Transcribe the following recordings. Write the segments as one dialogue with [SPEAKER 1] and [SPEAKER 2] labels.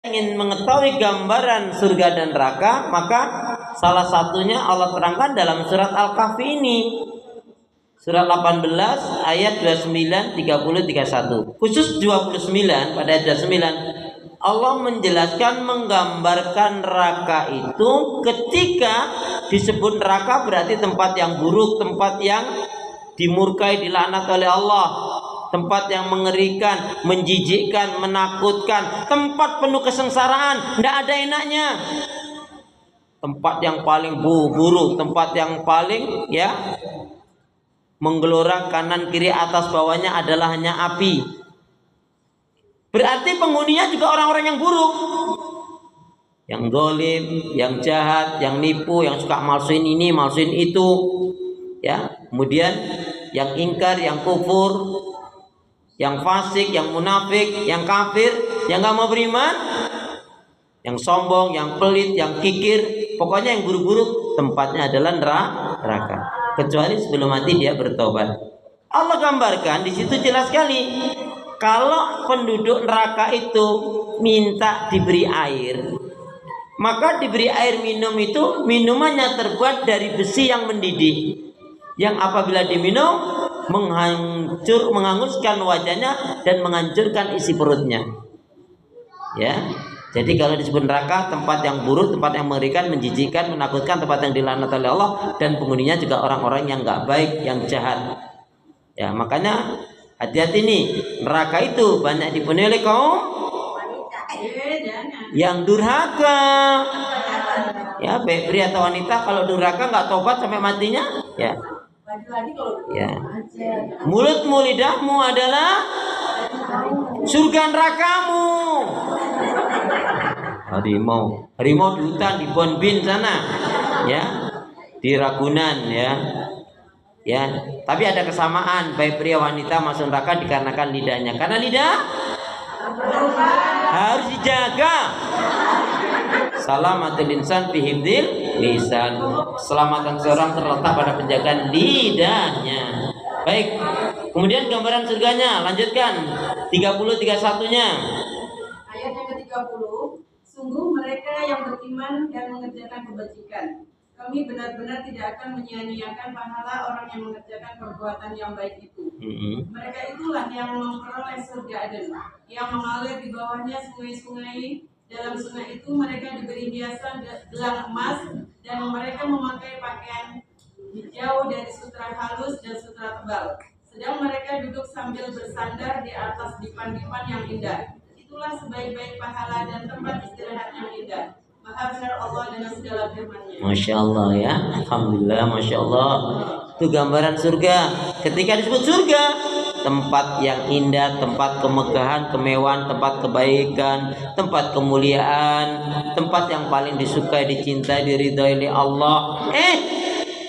[SPEAKER 1] ingin mengetahui gambaran surga dan neraka, maka salah satunya Allah terangkan dalam surat Al-Kahfi ini. Surat 18 ayat 29, 30, 31. Khusus 29 pada ayat 29 Allah menjelaskan, menggambarkan neraka itu ketika disebut neraka berarti tempat yang buruk, tempat yang dimurkai, dilaknat oleh Allah, tempat yang mengerikan, menjijikkan, menakutkan, tempat penuh kesengsaraan, tidak ada enaknya, tempat yang paling buruk, tempat yang paling menggelora kanan kiri atas bawahnya adalah hanya api. Berarti penghuninya juga orang-orang yang buruk, yang zalim, yang jahat, yang nipu, yang suka malsuin ini, malsuin itu, kemudian yang ingkar, yang kufur, yang fasik, yang munafik, yang kafir, yang gak mau beriman, yang sombong, yang pelit, yang kikir, pokoknya yang buruk-buruk tempatnya adalah neraka. Kecuali sebelum mati dia bertobat. Allah gambarkan di situ jelas sekali. Kalau penduduk neraka itu minta diberi air, maka diberi air minum itu minumannya terbuat dari besi yang mendidih, yang apabila diminum menghanguskan wajahnya dan menghancurkan isi perutnya. Jadi kalau disebut neraka, tempat yang buruk, tempat yang mengerikan, menjijikkan, menakutkan, tempat yang dilaknat oleh Allah, dan penghuninya juga orang-orang yang nggak baik, yang jahat. Makanya hati-hati nih, neraka itu banyak dipenuhi oleh kaum yang durhaka. Baik pria atau wanita, kalau durhaka nggak tobat sampai matinya, mulutmu, lidahmu adalah surga nerakamu. Harimau di hutan, di Bonbin sana, di Ragunan, tapi ada kesamaan, baik pria wanita masuk neraka dikarenakan lidahnya. Karena lidah harus dijaga. Salamatul insan fi hifdzil lisan. Keselamatan seorang terletak pada penjagaan lidahnya. Baik. Kemudian gambaran surganya, lanjutkan 30-31-nya.
[SPEAKER 2] Ayat yang ke-30. Sungguh mereka yang beriman dan mengerjakan kebajikan, kami benar-benar tidak akan menyia-nyiakan pahala orang yang mengerjakan perbuatan yang baik itu. Mereka itulah yang memperoleh surga Aden, yang mengalir di bawahnya sungai-sungai. Dalam sungai itu mereka diberi hiasan gelang emas, dan mereka memakai pakaian hijau dari sutra halus dan sutra tebal. Sedang mereka duduk sambil bersandar di atas dipan-dipan yang indah. Itulah sebaik-baik pahala dan tempat istirahat yang indah. Maha benar Allah dengan segala firman-Nya.
[SPEAKER 1] Masya Allah ya, alhamdulillah, masya Allah. Itu gambaran surga. Ketika disebut surga, tempat yang indah, tempat kemegahan, kemewahan, tempat kebaikan, tempat kemuliaan, tempat yang paling disukai, dicintai, diridhai oleh Allah.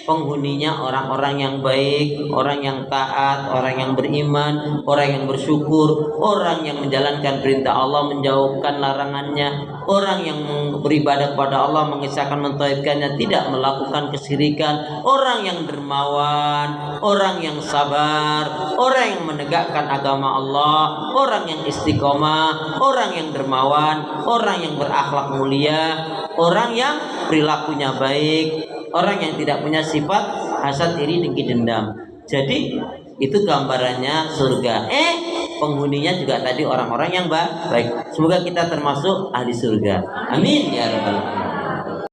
[SPEAKER 1] Penghuninya orang-orang yang baik, orang yang taat, orang yang beriman, orang yang bersyukur, orang yang menjalankan perintah Allah, menjauhkan larangannya, orang yang beribadah kepada Allah, mengisahkan, mentauhidkannya, tidak melakukan kesyirikan, orang yang dermawan, orang yang sabar, orang yang menegakkan agama Allah, orang yang istiqomah, orang yang dermawan, orang yang berakhlak mulia, orang yang perilakunya baik, orang yang tidak punya sifat hasad, iri, dengki, dendam. Jadi itu gambarannya surga. Penghuninya juga tadi orang-orang yang baik. Semoga kita termasuk ahli surga. Amin ya rabbal alamin.